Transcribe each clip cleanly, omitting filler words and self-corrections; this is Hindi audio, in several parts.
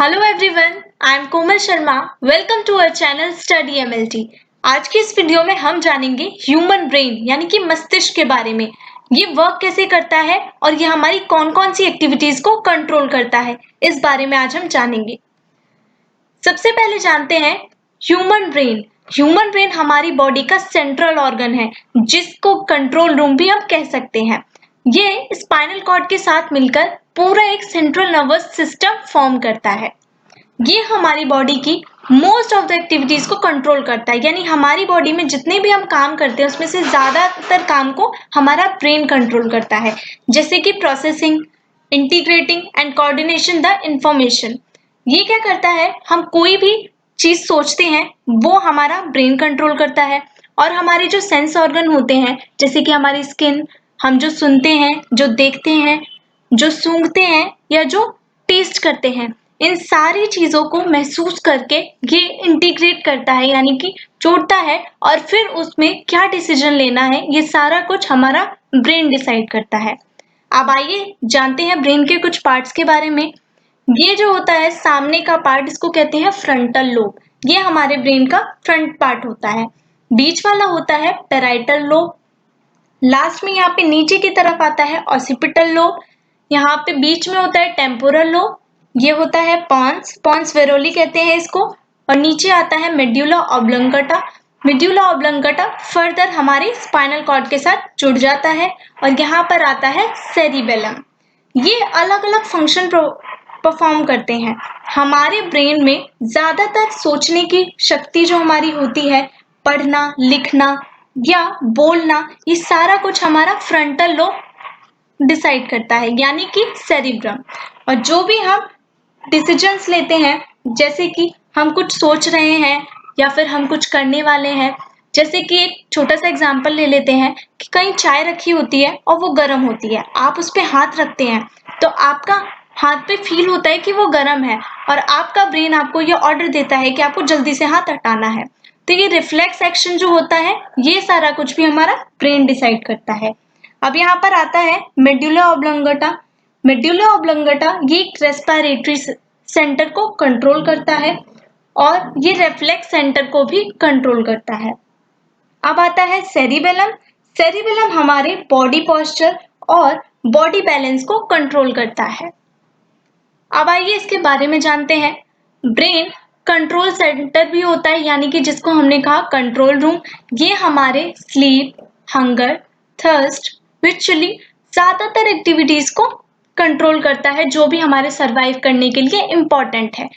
Hello everyone, I am Komal Sharma. Welcome to our channel study MLT. आज की इस वीडियो में हम जानेंगे ह्यूमन ब्रेन यानी कि मस्तिष्क के बारे में। ये वर्क कैसे करता है और ये हमारी कौन-कौन सी एक्टिविटीज को कंट्रोल करता है, इस बारे में आज हम जानेंगे। सबसे पहले जानते हैं ह्यूमन ब्रेन। ह्यूमन ब्रेन हमारी बॉडी का सेंट्रल ऑर्गन है, जिसको कंट्रोल रूम भी हम कह सकते हैं। ये स्पाइनल कॉर्ड के साथ मिलकर पूरा एक सेंट्रल नर्वस सिस्टम फॉर्म करता है। ये हमारी बॉडी की मोस्ट ऑफ द एक्टिविटीज को कंट्रोल करता है, यानी हमारी बॉडी में जितने भी हम काम करते हैं उसमें से ज्यादातर काम को हमारा ब्रेन कंट्रोल करता है, जैसे कि processing, integrating and coordination the information. ये क्या करता है, हम कोई भी चीज सोचते हैं वो हमारा ब्रेन कंट्रोल करता है। और हमारे जो सेंस ऑर्गन होते हैं, जैसे कि हमारी स्किन, हम जो सुनते हैं, जो देखते हैं, जो सूंघते हैं या जो टेस्ट करते हैं, इन सारी चीजों को महसूस करके ये इंटीग्रेट करता है, यानी कि जोड़ता है। और फिर उसमें क्या डिसीजन लेना है, ये सारा कुछ हमारा ब्रेन डिसाइड करता है। अब आइए जानते हैं ब्रेन के कुछ पार्ट्स के बारे में। ये जो होता है सामने का पार्ट, इसको कहते हैं फ्रंटल लोब। ये हमारे ब्रेन का फ्रंट पार्ट होता है। बीच वाला होता है पैराइटल लोब। लास्ट में यहाँ पे नीचे की तरफ आता है ऑसिपिटल लोब। यहाँ पे बीच में होता है टेम्पोरल लोब। ये होता है पॉन्स, पॉन्स वेरोली कहते हैं इसको। और नीचे आता है मेड्यूला ऑब्लंगटा। मेड्यूला ऑब्लंगटा फर्दर हमारे स्पाइनल कॉर्ड के साथ जुड़ जाता है। और यहाँ पर आता है सेरिबेलम। ये अलग अलग फंक्शन परफॉर्म करते हैं। हमारे ब्रेन में ज्यादातर सोचने की शक्ति जो हमारी होती है, पढ़ना, लिखना या बोलना, ये सारा कुछ हमारा फ्रंटल लोब डिसाइड करता है, यानी कि सेरिब्रम। और जो भी हम डिसीजंस लेते हैं, जैसे कि हम कुछ सोच रहे हैं या फिर हम कुछ करने वाले हैं, जैसे कि एक छोटा सा एग्जांपल ले लेते हैं कि कहीं चाय रखी होती है और वो गर्म होती है, आप उस पे हाथ रखते हैं तो आपका हाथ पे फील होता है कि वो गर्म है, और आपका ब्रेन आपको ये ऑर्डर देता है कि आपको जल्दी से हाथ हटाना है। तो ये रिफ्लेक्स एक्शन जो होता है, ये सारा कुछ भी हमारा ब्रेन डिसाइड करता है। अब यहाँ पर आता है मेड्यूला ऑब्लंगटा। मेड्यूला ऑब्लंगटा ये रेस्पिरेटरी सेंटर को कंट्रोल करता है और ये रिफ्लेक्स सेंटर को भी कंट्रोल करता है। अब आता है सेरिबेलम। सेरिबेलम हमारे बॉडी पोस्चर और बॉडी बैलेंस को कंट्रोल करता है। अब आइए इसके बारे में जानते हैं। ब्रेन कंट्रोल सेंटर भी होता है, यानी कि जिसको हमने कहा कंट्रोल रूम। ये हमारे स्लीप, हंगर, थर्स्ट, विचुअली ज्यादातर एक्टिविटीज को कंट्रोल करता है, जो भी हमारे सरवाइव करने के लिए इम्पोर्टेंट है।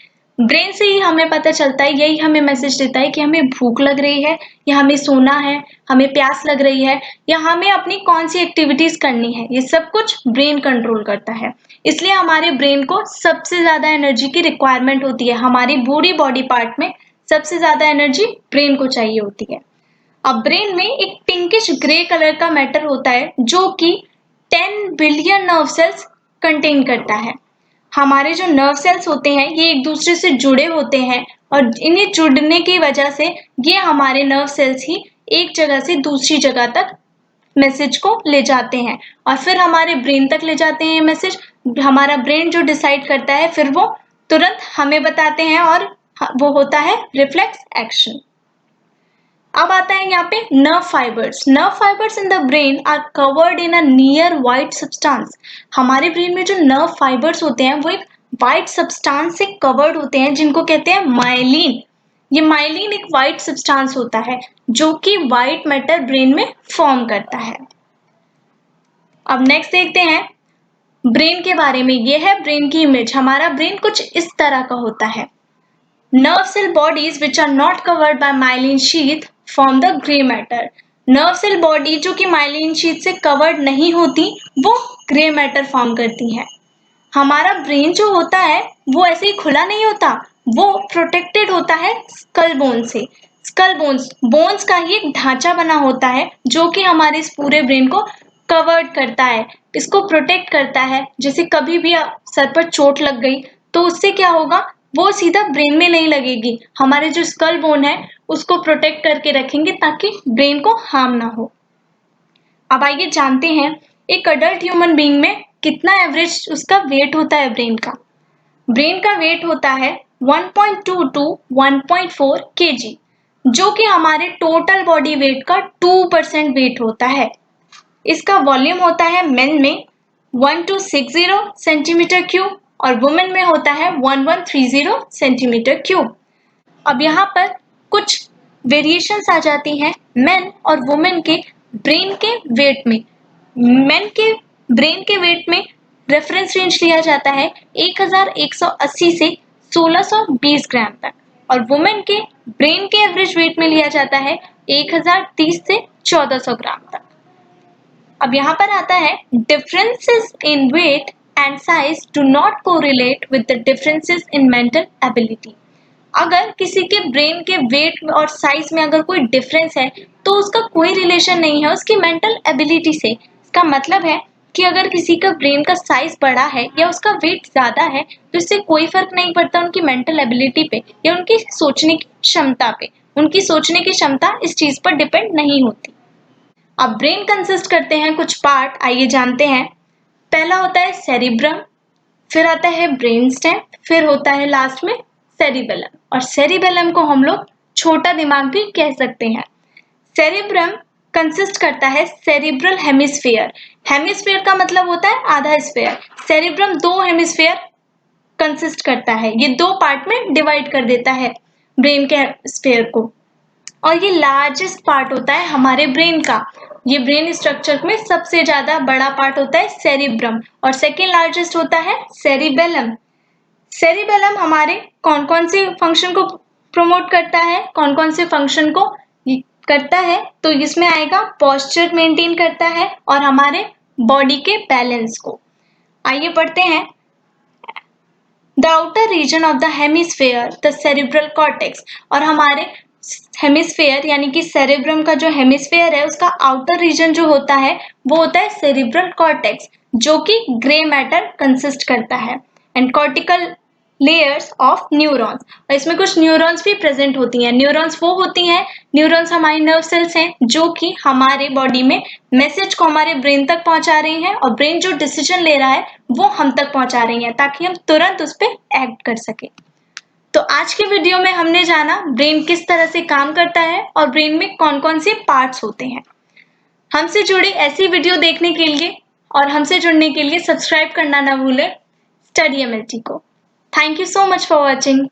ब्रेन से ही हमें पता चलता है, यही हमें मैसेज देता है कि हमें भूख लग रही है या हमें सोना है, हमें प्यास लग रही है या हमें अपनी कौन सी एक्टिविटीज करनी है। ये सब कुछ ब्रेन कंट्रोल करता है। इसलिए हमारे ब्रेन को सबसे ज्यादा एनर्जी की रिक्वायरमेंट होती है। हमारी पूरी बॉडी पार्ट में सबसे ज्यादा एनर्जी ब्रेन को चाहिए होती है। अब ब्रेन में एक पिंकिश ग्रे कलर का मैटर होता है, जो कि 10 बिलियन नर्व सेल्स कंटेन करता है। हमारे जो नर्व सेल्स होते हैं ये एक दूसरे से जुड़े होते हैं, और इन्हें जुड़ने की वजह से ये हमारे नर्व सेल्स ही एक जगह से दूसरी जगह तक मैसेज को ले जाते हैं, और फिर हमारे ब्रेन तक ले जाते हैं ये मैसेज। हमारा ब्रेन जो डिसाइड करता है, फिर वो तुरंत हमें बताते हैं, और वो होता है रिफ्लेक्स एक्शन। अब आता है यहाँ पे nerve fibres. Nerve fibres in the brain are covered in a near white substance. हमारे ब्रेन में जो नर्व फाइबर्स होते हैं वो एक व्हाइट सब्सटेंस से कवर्ड होते हैं, जिनको कहते हैं माइलिन। ये माइलिन एक व्हाइट सब्सटेंस होता है जो कि व्हाइट मैटर ब्रेन में फॉर्म करता है। अब नेक्स्ट देखते हैं ब्रेन के बारे में। ये है ब्रेन की इमेज। हमारा ब्रेन कुछ इस तरह का होता है। Nerve cell bodies which are not covered by myelin sheath form the gray matter. Nerve cell body जो कि myelin sheath से covered नहीं होती, वो gray matter form करती है। हमारा ब्रेन जो होता है वो ऐसे ही खुला नहीं होता, वो प्रोटेक्टेड होता है स्कल बोन से। स्कल बोन्स का ही एक ढांचा बना होता है, जो कि हमारे इस पूरे ब्रेन को कवर्ड करता है, इसको प्रोटेक्ट करता है। जैसे कभी भी सर पर चोट लग गई तो उससे क्या होगा, वो सीधा ब्रेन में नहीं लगेगी। हमारे जो स्कल बोन है उसको प्रोटेक्ट करके रखेंगे ताकि ब्रेन को हार्म ना हो। अब आइए जानते हैं एक अडल्ट ह्यूमन बीइंग में कितना एवरेज उसका वेट होता है ब्रेन का। ब्रेन का वेट होता है 1.2 to 1.4 kg, जो कि हमारे टोटल बॉडी वेट का 2% वेट होता है। इसका वॉल्यूम होता है मेन में 1260 सेंटीमीटर क्यूब और वुमेन में होता है 1130 सेंटीमीटर क्यूब। अब यहाँ पर कुछ वेरिएशंस आ जाती हैं मेन और वुमेन के ब्रेन के वेट में। मेन के ब्रेन के वेट में रेफरेंस रेंज लिया जाता है 1180 से 1620 ग्राम तक और वुमेन के ब्रेन के एवरेज वेट में लिया जाता है 1030 से 1400 ग्राम तक। अब यहाँ पर आता है differences in weight and size do not correlate with the differences in mental ability। अगर किसी के ब्रेन के वेट और साइज में अगर कोई डिफरेंस है तो उसका कोई रिलेशन नहीं है उसकी मेंटल एबिलिटी से। इसका मतलब है कि अगर किसी का ब्रेन का साइज बड़ा है या उसका वेट ज्यादा है तो इससे कोई फर्क नहीं पड़ता उनकी मेंटल एबिलिटी पे या उनकी सोचने की क्षमता पे। उनकी सोचने की क्षमता इस चीज पर डिपेंड नहीं होती। अब ब्रेन कंसिस्ट करते हैं कुछ पार्ट, आइए जानते हैं। पहला होता है सेरिब्रम, फिर आता है ब्रेन स्टेम, फिर होता है लास्ट में सेरिबेलम। और सेरिबेलम को हम लोग छोटा दिमाग भी कह सकते हैं। सेरिब्रम कंसिस्ट करता है सेरिब्रल हेमिस्फीयर। हेमिस्फीयर का मतलब होता है आधा स्फीयर। सेरिब्रम 2 हेमिस्फीयर कंसिस्ट करता है, ये 2 पार्ट में डिवाइड कर देता है ब्रेन के स्फीयर को। और ये लार्जेस्ट पार्ट होता है हमारे ब्रेन का। ये ब्रेन स्ट्रक्चर में सबसे ज्यादा बड़ा पार्ट होता है सेरिब्रम और सेकेंड लार्जेस्ट होता है सेरिबेलम। सेरिबेलम हमारे कौन कौन से फंक्शन को प्रमोट करता है, कौन कौन से फंक्शन को करता है, तो इसमें आएगा पोस्चर मेंटेन करता है और हमारे बॉडी के बैलेंस को। आइए पढ़ते हैं। The outer region of the hemisphere the cerebral cortex. और हमारे हेमिस्फेयर यानी कि सेरेब्रम का जो हेमिस्फेयर है उसका आउटर रीजन जो होता है वो होता है सेरिब्रल कॉर्टेक्स, जो कि ग्रे मैटर कंसिस्ट करता है and cortical layers of neurons. और इसमें कुछ न्यूरॉन्स भी प्रेजेंट होती हैं। न्यूरॉन्स वो होती हैं, न्यूरॉन्स हमारी नर्व सेल्स हैं जो कि हमारे बॉडी में मैसेज को हमारे ब्रेन तक पहुंचा रही हैं और ब्रेन जो डिसीजन ले रहा है वो हम तक पहुंचा रही हैं ताकि हम तुरंत उस पर एक्ट कर सके। तो आज के वीडियो में हमने जाना ब्रेन किस तरह से काम करता है और ब्रेन में कौन कौन से पार्ट्स होते हैं। हमसे जुड़ी ऐसी वीडियो देखने के लिए और हमसे जुड़ने के लिए सब्सक्राइब करना ना भूलें स्टडी एमएलटी को। Thank you so much for watching.